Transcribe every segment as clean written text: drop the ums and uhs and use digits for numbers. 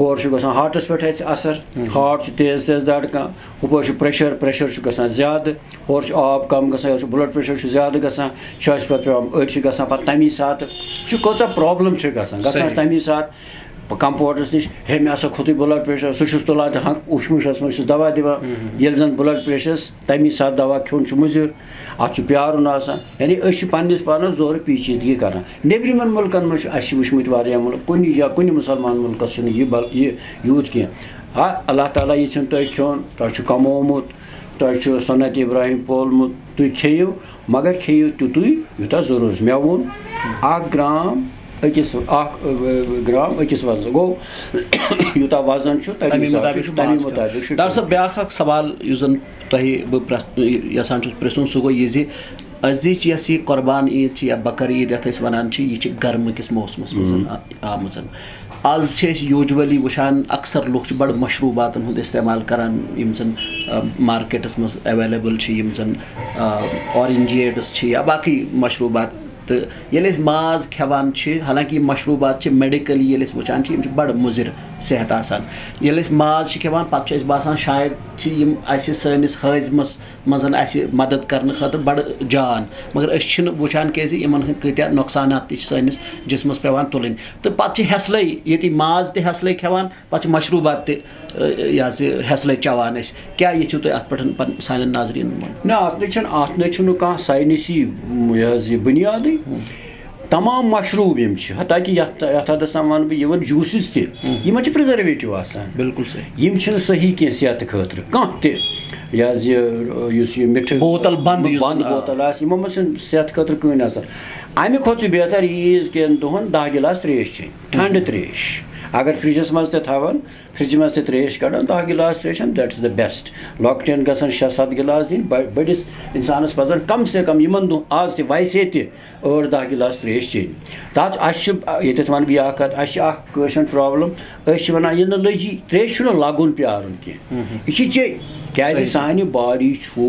ہور چھُ گژھان ہارٹَس پٮ۪ٹھ اَسہِ اَثر ہارٹ چھُ تیز تیز دَڑکان ہُپٲرۍ چھُ پرٛیشَر چھُ گژھان زیادٕ ہورٕ چھُ آب کَم گژھان یورٕ چھُ بٕلَڈ پرٛیشَر چھُ زیادٕ گژھان چھُ اَسہِ پَتہٕ پٮ۪وان أڑۍ چھِ گژھان پَتہٕ تَمی ساتہٕ چھُ کۭژاہ پرٛابلِم چھِ گژھان چھِ تَمی ساتہٕ کَمپاوڈَرَس نِش ہے مےٚ ہسا کھوٚتُے بٕلَڈ پرٛیشَر سُہ چھُس تُلان تہٕ اُشمُشَس منٛز چھُس دَوا دِوان ییٚلہِ زَن بٕلَڈ پرٛیشرَس تَمی ساتہٕ دَوا کھیوٚن چھُ مُضِر اَتھ چھُ پیارُن آسان یعنی أسۍ چھِ پنٛنِس پانَس زورٕ پیچیدگی کَران نیٚبرِمٮ۪ن مُلکَن منٛز چھِ اَسہِ چھِ وٕچھمٕتۍ واریاہ مُلک کُنہِ مُسلمان مُلکَس چھُنہٕ یہِ یوٗت کینٛہہ ہا اللہ تعالیٰ یژھِن تۄہہِ کھیوٚن تۄہہِ چھُ کمومُت تۄہہِ چھُ سُنت ابراہیٖم پولمُت تُہۍ کھیٚیِو مگر کھیٚیِو تیُتُے یوٗتاہ ضروٗرت مےٚ ووٚن اَکھ گرٛام أکِس وزنس گوٚو یوٗتاہ وزن چھُ تَمی مُطٲبِق چھُ. ڈاکٹر صٲب بیٛاکھ اکھ سوال یُس زن تۄہہِ بہٕ یژھان چھُس پرٛژھُن سُہ گوٚو یہِ زِ أزِچ یۄس یہِ قۄربان عیٖد چھِ یا بکر عیٖد یَتھ أسۍ وَنان چھِ یہِ چھِ گرمہٕ کِس موسمَس منٛز آمٕژ آز چھِ أسۍ یوٗجؤلی وٕچھان اکثر لُکھ چھِ بَڑٕ مشروٗباتن ہُنٛد اِستعمال کران یِم زن مارکیٹس منٛز ایویلیبٕل چھِ یِم زن اورینجیٹٕس چھِ یا باقٕے مشروٗبات تہٕ ییٚلہِ أسۍ ماز کھٮ۪وان چھِ حالانکہِ یِم مشروٗبات چھِ میڈِکٔلی ییٚلہِ أسۍ وٕچھان چھِ یِم چھِ بَڑٕ مُضِر صحت آسان ییٚلہِ أسۍ ماز چھِ کھٮ۪وان پَتہٕ چھُ اَسہِ باسان شاید چھِ یِم اَسہِ سٲنِس حٲضمَس منٛز اَسہِ مدد کرنہٕ خٲطرٕ بَڑٕ جان مگر أسۍ چھِنہٕ وٕچھان کیازِ یِمن ہٕنٛدۍ کۭتیاہ نۄقصانات تہِ چھِ سٲنِس جِسمَس پیٚوان تُلٕنۍ تہٕ پَتہٕ چھِ ہٮ۪سلٕے ییٚتی ماز تہِ ہٮ۪سلٕے کھٮ۪وان پَتہٕ چھِ مشروٗبات تہِ یہِ حظ یہِ ہٮ۪سلٕے چٮ۪وان أسۍ کیاہ یژھِو تُہۍ اَتھ پٮ۪ٹھ سانٮ۪ن ناظریٖنن وَنُن؟ نہ اَتھ نَے چھُنہٕ کانٛہہ ساینٔسی یہِ حظ یہِ بُنیادٕے تمام مشروٗب یِم چھِ حتاکہِ یَتھ حدس تام وَنہٕ بہٕ اِوٕن جوٗسٕز تہِ یِمن چھِ پرٛزرویٹِو آسان بِلکُل صحیح یِم چھِنہٕ صحیح کینٛہہ صحتہٕ خٲطرٕ کانٛہہ تہِ یہِ حظ یُس یہِ مِٹھٕ بوتل بنٛد بوتل آسہِ یِمو منٛز چھِنہٕ صحتہٕ خٲطرٕ کٕہٕنۍ اَثر اَمہِ کھۄتہٕ چھُ بہتر عیٖز کٮ۪ن دۄہن 10 گِلاس ترٛیش چیٚنۍ ٹھنٛڈٕ ترٛیش اگر فرجس منٛز تہِ تھاوان فرجہِ منٛز تہِ ترٛیش کَڑان 10 گِلاس ترٛیش دیٹ از د بیسٹ لۄکٹٮ۪ن گژھن 6-7 گِلاس دِنۍ بٔڑِس اِنسانَس پَزن کم سے کم یِمن دۄہن آز تہِ ویسے تہِ 8-10 گِلاس ترٛیش چیٚنۍ تَتھ اَسہِ چھُ ییٚتٮ۪تھ وَنہٕ بہٕ یہِ اکھ کَتھ اَسہِ چھِ اکھ کٲشِر پرٛابلِم أسۍ چھِ وَنان ییٚلہِ نہٕ لٔجی ترٛیش چھُنہٕ لَگُن پیارُن کینٛہہ یہِ چھِ چیٚنۍ کیٛازِ سانہِ باڈی چھُ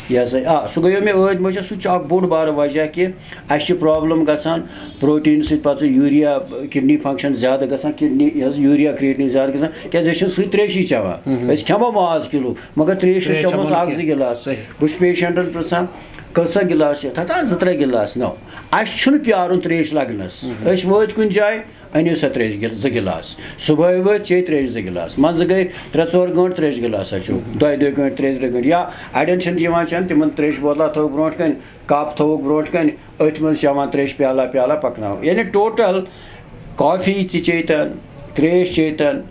یہِ ہسا سُہ گٔیو مےٚ ٲدۍ مٔجھا سُہ تہِ چھُ اکھ بوٚڑ بارٕ وجہ کہِ اَسہِ چھِ پرٛابلِم گژھان پرٛوٹیٖن سۭتۍ پَتہٕ یوٗریا کِڈنی فنٛگشن زیادٕ گژھان کِڈنی یہِ حظ یوٗریا کرٛیٹِن زیادٕ گژھان کیٛازِ أسۍ چھِنہٕ سُے ترٛیشی چٮ۪وان أسۍ کھٮ۪مو ماز کِلوٗ مگر ترٛیش چھِ چٮ۪مٕژ 1-2 گِلاس بہٕ چھُس پیشنٹن پرٛژھان کۭژاہ گِلاس چھِ تَتھ 2-3 گِلاس نو اَسہِ چھُنہٕ پیارُن ترٛیش لگنس أسۍ وٲتۍ کُنہِ جایہِ أنِو سا ترٛیش 2 گِلاس صُبحٲے وٲتۍ چیٚیہِ ترٛیش 2 گِلاس منٛزٕ گٔے 3-4 گٲنٛٹہٕ ترٛیش گِلاسا چیوٚو 2 گٲنٛٹہٕ 3 گٲنٛٹہٕ یا اَڑٮ۪ن چھِنہٕ یِوان چٮ۪نہٕ تِمن ترٛیشہِ بوتلہ تھٲوٕکھ برونٛٹھ کَنہِ کپ تھوٚوُکھ برونٛٹھ کَنہِ أتھۍ منٛز چٮ۪وان ترٛیش پیالہ پَکناوان یعنی ٹوٹل کافی تہِ چیٚتن ترٛیش چیٚتن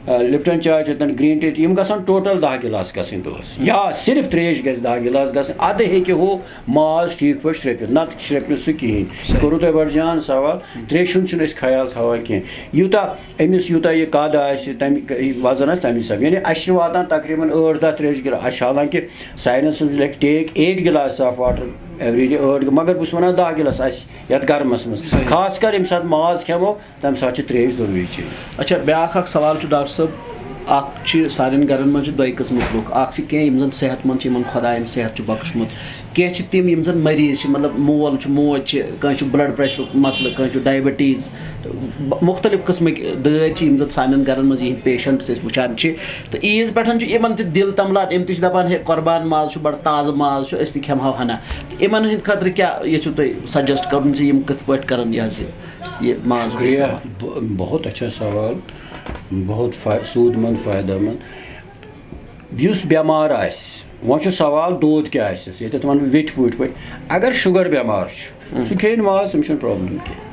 لِپٹن چاے چیٚتن گریٖن ٹی یِم گژھن ٹوٹل 10 گِلاس گژھٕنۍ دۄہس یا صرف ترٛیش گژھِ 10 گِلاس گژھٕنۍ اَدٕ ہیٚکہِ ہُہ ماز ٹھیٖک پٲٹھۍ شرٛپِتھ نتہٕ شرٛپہِ نہٕ سُہ کِہینۍ کوٚروٕ تۄہہِ بَڑٕ جان سوال ترٛیشہِ ہُنٛد چھِنہٕ أسۍ خیال تھاوان کینٛہہ یوٗتاہ یہِ قد آسہِ تَمہِ وزن آسہِ تَمہِ حسابہٕ یعنی اَسہِ چھِ واتان تقریٖبن 8-10 ترٛیش گِلاس اَسہِ چھِ حالانکہِ ساینس لیکھِ take 8 glass of water every day 8 مگر بہٕ چھُس وَنان 10 گِلاس آسہِ یَتھ گرمس منٛز خاص کر ییٚمہِ ساتہٕ ماز کھٮ۪مو تَمہِ ساتہٕ چھِ ترٛیش ضروٗری چیٚنۍ. اچھا بیٛاکھ اکھ سوال چھُ ڈاکٹر صٲب اکھ چھِ سانٮ۪ن گرن منٛز چھِ 2 قٕسمٕکۍ لُکھ اکھ چھِ کینٛہہ یِم زن صحت منٛد چھِ یِمن خۄداین صحت چھُ بخشمُت کینٛہہ چھِ تِم یِم زن مٔریض چھِ مطلب مول چھُ موج چھِ کٲنٛسہِ چھُ بٕلڈ پریشرُک مسلہٕ کٲنٛسہِ چھُ ڈایبٹیٖز مُختٔلِف قٕسمٕکۍ دٲدۍ چھِ یِم زن سانٮ۪ن گرن منٛز یِہِنٛدۍ پیشنٹٕس أسۍ وٕچھان چھِ تہٕ عیٖذ پٮ۪ٹھ چھُ یِمن تہِ دِل تملان یِم تہِ چھِ دپان ہے قۄربان ماز چھُ بڑٕ تازٕ ماز چھُ أسۍ تہِ کھٮ۪مہو ہنا تہٕ یِمن ہٕنٛدۍ خٲطرٕ کیاہ یژھِو تُہۍ سجسٹ کرُن زِ یِم کِتھ پٲٹھۍ کرن یہِ حظ یہِ ماز بہت اچھا سوال بہت سوٗد منٛد فٲیدٕ منٛد یُس بٮ۪مار آسہِ وۄنۍ چھُ سوال دود کیٛاہ آسٮ۪س ییٚتٮ۪تھ وَنہٕ بہٕ ویٚٹھۍ پٲٹھۍ اگر شُگر بٮ۪مار چھُ سُہ کھیٚیِن ماز تٔمِس چھُنہٕ پرٛابلِم کینٛہہ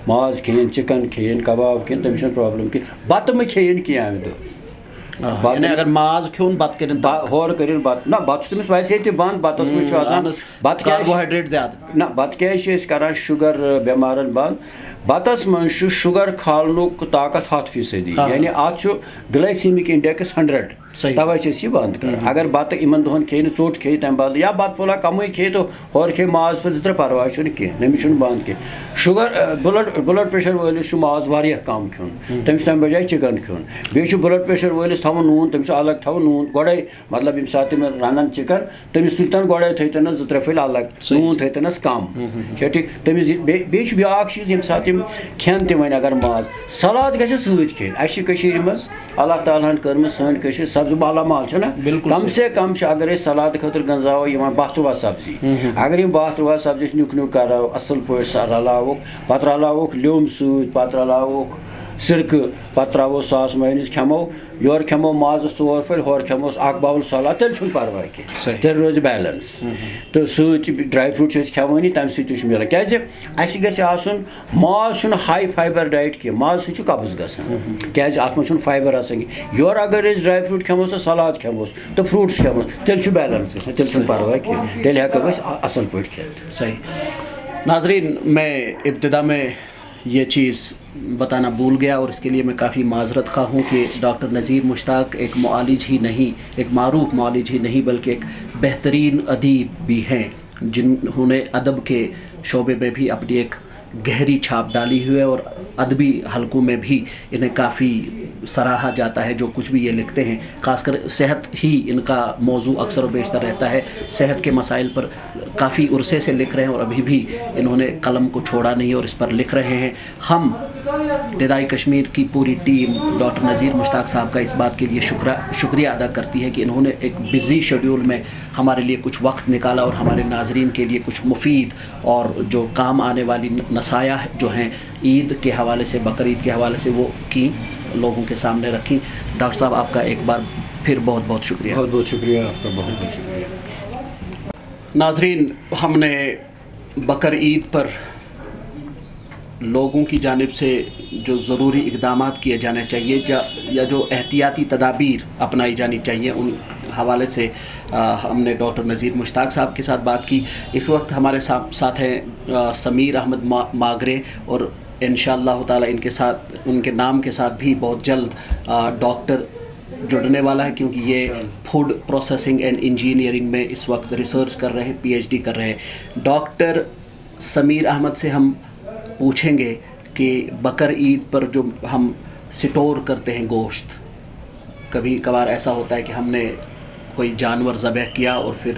ماز کھیٚیِن چِکن کھیٚیِن کباب کھیٚیِن تٔمِس چھَنہٕ پرٛابلِم کینٛہہ بَتہٕ مہٕ کھیٚیِن کینٛہہ اَمہِ دۄہ اگر ماز کھیوٚن بتہٕ کٔرِنۍ ہورٕ کٔرِنۍ بَتہٕ نہ بَتہٕ چھُ تٔمِس ویسے تہِ بنٛد بَتَس منٛز چھُ آسان بَتہٕ کاربوہایڈریٹ زیادٕ نہ بَتہٕ کیٛازِ چھِ أسۍ کران شُگر بٮ۪مارن بنٛد بَتَس منٛز چھُ شُگر کھالنُک طاقت 100% یعنی اَتھ چھُ گلایسیمِک انڈیکٕس 100 تَوے چھِ أسۍ یہِ بنٛد کران اگر بَتہٕ یِمن دۄہن کھیٚیہِ نہٕ ژوٚٹ کھیٚیہِ تَمہِ بدلہٕ یا بَتہٕ پھوٚلہ کَمٕے کھیٚیہِ تہٕ ہورٕ کھیٚیہِ ماز پھوٚل 2-3 پرواے چھُنہٕ کینٛہہ تٔمِس چھُنہٕ بنٛد کینٛہہ شُگر بٕلڈ پریشر وٲلِس چھُ ماز واریاہ کم کھیوٚن تٔمِس چھُ تَمہِ بجاے چِکن کھیوٚن بیٚیہِ چھُ بٕلڈ پریشر وٲلِس تھاوُن نوٗن تٔمِس چھُ الگ تھاوُن نوٗن گۄڈے مطلب ییٚمہِ ساتہٕ تِم رَنان چِکن تٔمِس تُلتن گۄڈے تھٲیتنس 2-3 پھٔلۍ الگ نوٗن تھٲیتنس کم چھا ٹھیٖک تٔمِس بیٚیہِ چھُ بیٛاکھ چیٖز ییٚمہِ ساتہٕ کھین تہِ وۄنۍ اگر ماز سلاد گژھِ سۭتۍ کھیٚنۍ. اَسہِ چھِ کٔشیٖرِ منٛز اللہ تعالیٰ ہن کٔرمٕژ سٲنۍ کٔشیٖر سبزی بالا مال چھُنہ کم سے کم چھِ اگر أسۍ سلاد خٲطرٕ گنٛزاوو یِوان 12 سبزی. اگر یِم 12 سبزی نیُک نیُک کرو اَصٕل پٲٹھۍ رلاوُکھ پتہٕ رلاوُکھ لیوٚمب سۭتۍ پتہٕ رلاوُکھ سِرکہٕ پتہٕ ترٛاوو ساس مایونیز کھٮ۪مو یورٕ کھٮ۪مو مازَس 4 پھٔلۍ ہورٕ کھٮ۪موس اکھ باوُل سلاد تیٚلہِ چھُنہٕ پرواے کینٛہہ تیٚلہِ روزِ بیلَنس. تہٕ سۭتۍ ڈرٛاے فرٛوٗٹ چھِ أسۍ کھٮ۪وٲنی تَمہِ سۭتۍ تہِ چھُ مِلان کیٛازِ اَسہِ گژھِ آسُن ماز چھُنہٕ ہاے فایبر ڈایٹ کینٛہہ ماز سۭتۍ چھُ قبٕض گژھان کیٛازِ اَتھ منٛز چھُنہٕ فایبر آسان کینٛہہ. یورٕ اگر أسۍ ڈرٛاے فرٛوٗٹ کھٮ۪موس تہٕ سلاد کھٮ۪موس تہٕ فرٛوٗٹٕس کھٮ۪موس تیٚلہِ چھُ بیلَنس گژھان تیٚلہِ چھُنہٕ پرواے کینٛہہ تیٚلہِ ہٮ۪کو أسۍ اَصٕل پٲٹھۍ کھٮ۪تھ. صحیح. ناظرین میں ابتدا میں یہ چیز بتانا بھول گیا اور اس کے لیے میں کافی معذرت خواہ ہوں کہ ڈاکٹر نذیر مشتاق ایک معالج ہی نہیں ایک معروف معالج ہی نہیں بلکہ ایک بہترین ادیب بھی ہیں جنہوں نے ادب کے شعبے میں بھی اپنی ایک گہری چھاپ ڈالی ہوئی ہے اور ادبی حلقوں میں بھی انہیں کافی سراہا جاتا ہے جو کچھ بھی یہ لکھتے ہیں. خاص کر صحت ہی ان کا موضوع اکثر و بیشتر رہتا ہے. صحت کے مسائل پر کافی عرصے سے لکھ رہے ہیں اور ابھی بھی انہوں نے قلم کو چھوڑا نہیں اور اس پر لکھ رہے ہیں. ہم ندائے کشمیر کی پوری ٹیم ڈاکٹر نذیر مشتاق صاحب کا اس بات کے لیے شکریہ ادا کرتی ہے کہ انہوں نے ایک بزی شیڈیول میں ہمارے لیے کچھ وقت نکالا اور ہمارے ناظرین کے لیے کچھ مفید اور جو کام آنے والی نصائح جو ہیں عید کے حوالے سے بقرعید کے حوالے سے وہ کی لوگوں کے سامنے رکھی. ڈاکٹر صاحب آپ کا ایک بار پھر بہت بہت شکریہ. بہت بہت شکریہ آپ کا بہت بہت شکریہ. ناظرین ہم نے بقرعید پر لوگوں کی جانب سے جو ضروری اقدامات کیے جانے چاہیے یا جو احتیاطی تدابیر اپنائی جانی چاہیے ان حوالے سے ہم نے ڈاکٹر نذیر مشتاق صاحب کے ساتھ بات کی. اس وقت ہمارے ساتھ ہیں سمیر احمد ماگرے اور انشاءاللہ تعالی ان کے نام کے ساتھ بھی بہت جلد ڈاکٹر جڑنے والا ہے کیونکہ یہ فوڈ پروسیسنگ اینڈ انجینئرنگ میں اس وقت ریسرچ کر رہے ہیں PhD کر رہے ہیں. ڈاکٹر سمیر احمد سے ہم پوچھیں گے کہ بقرعید پر جو ہم سٹور کرتے ہیں گوشت کبھی کبھار ایسا ہوتا ہے کہ ہم نے کوئی جانور ذبح کیا اور پھر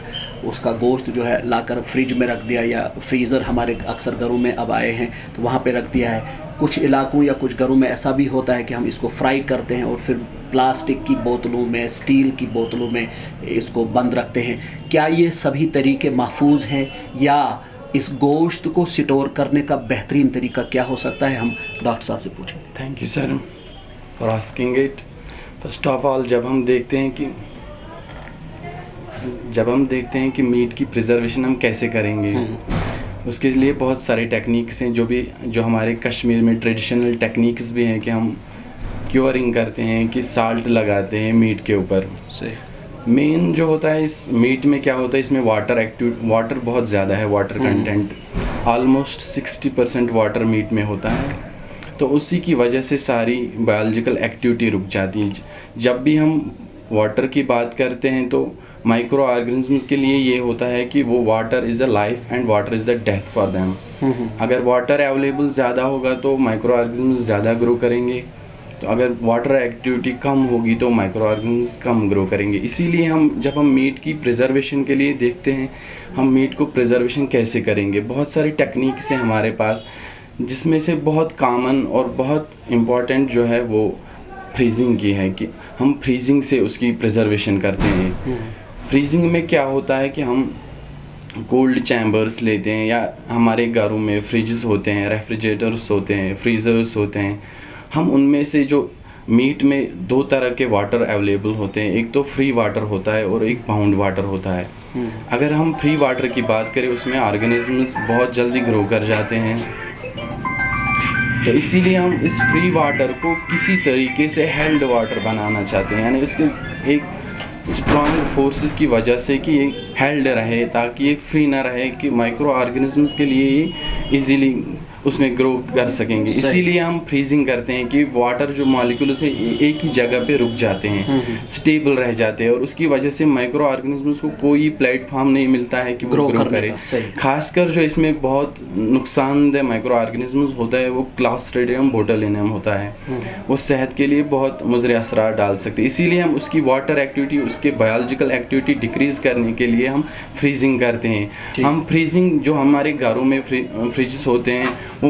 اس کا گوشت جو ہے لا کر فریج میں رکھ دیا یا فریزر ہمارے اکثر گھروں میں اب آئے ہیں تو وہاں پہ رکھ دیا ہے. کچھ علاقوں یا کچھ گھروں میں ایسا بھی ہوتا ہے کہ ہم اس کو فرائی کرتے ہیں اور پھر پلاسٹک کی بوتلوں میں اسٹیل کی بوتلوں میں اس کو بند رکھتے ہیں. کیا یہ سبھی طریقے محفوظ ہیں یا اس گوشت کو سٹور کرنے کا بہترین طریقہ کیا ہو سکتا ہے؟ ہم ڈاکٹر صاحب سے پوچھیں. Thank you sir for asking it. First of all جب ہم دیکھتے ہیں کہ میٹ کی پریزرویشن ہم کیسے کریں گے اس کے لیے بہت سارے ٹیکنیکس ہیں جو ہمارے کشمیر میں ٹریڈیشنل ٹیکنیکس بھی ہیں کہ ہم کیورنگ کرتے ہیں کہ سالٹ لگاتے ہیں میٹ کے اوپر. مین جو ہوتا ہے اس میٹ میں کیا ہوتا ہے اس میں واٹر بہت زیادہ ہے. Water content almost 60% water meat میں ہوتا ہے تو اسی کی وجہ سے ساری بایولوجیکل ایکٹیویٹی رک جاتی ہے. جب بھی ہم واٹر کی بات کرتے ہیں تو مائکرو آرگنزمس کے لیے یہ ہوتا ہے کہ وہ water is a life and water is a death for them. اگر واٹر اویلیبل زیادہ ہوگا تو مائکرو آرگنزمس زیادہ گرو کریں گے تو اگر واٹر ایکٹیویٹی کم ہوگی تو مائکرو آرگنزمس کم گرو کریں گے. اسی لیے جب ہم میٹ کی پریزرویشن کے لیے دیکھتے ہیں ہم میٹ کو پریزرویشن کیسے کریں گے. بہت ساری ٹیکنیکس ہیں ہمارے پاس جس میں سے بہت کامن اور بہت امپورٹنٹ جو ہے وہ فریزنگ کی ہے کہ ہم فریزنگ سے اس کی پریزرویشن کرتے ہیں. فریزنگ میں کیا ہوتا ہے کہ ہم کولڈ چیمبرس لیتے ہیں یا ہمارے گھروں میں فریجز ہوتے ہیں ریفریجریٹرس ہوتے ہیں فریزرس ہوتے ہیں. ہم ان میں سے جو میٹ میں 2 طرح کے واٹر اویلیبل ہوتے ہیں. ایک تو فری واٹر ہوتا ہے اور ایک باؤنڈ واٹر ہوتا ہے. اگر ہم فری واٹر کی بات کریں اس میں آرگنزمز بہت جلدی گرو کر جاتے ہیں تو اسی لیے ہم اس فری واٹر کو کسی طریقے سے ہیلڈ واٹر بنانا چاہتے ہیں یعنی اس کے ایک اسٹرانگ فورسز کی وجہ سے کہ یہ ہیلڈ رہے تاکہ یہ فری نہ رہے کہ مائکرو آرگنزمس کے لیے یہ ایزیلی اس میں گرو کر سکیں گے. اسی لیے ہم فریزنگ کرتے ہیں کہ واٹر جو مالیکولز ہیں ایک ہی جگہ پہ رک جاتے ہیں اسٹیبل رہ جاتے ہیں اور اس کی وجہ سے مائکرو آرگنزمس کو کوئی پلیٹ فارم نہیں ملتا ہے کہ وہ گرو کرے. خاص کر جو اس میں بہت نقصان دہ مائکرو آرگنزمس ہوتا ہے وہ کلاسٹریڈیم بوٹولینیم ہوتا ہے. وہ صحت کے لیے بہت مضر اثرات ڈال سکتے ہیں. اسی لیے ہم اس کی واٹر ایکٹیویٹی اس کے بایولوجیکل ایکٹیویٹی ڈکریز کرنے کے لیے ہم فریزنگ کرتے ہیں. ہم فریزنگ جو ہمارے گھروں میں فریجز ہوتے ہیں وہ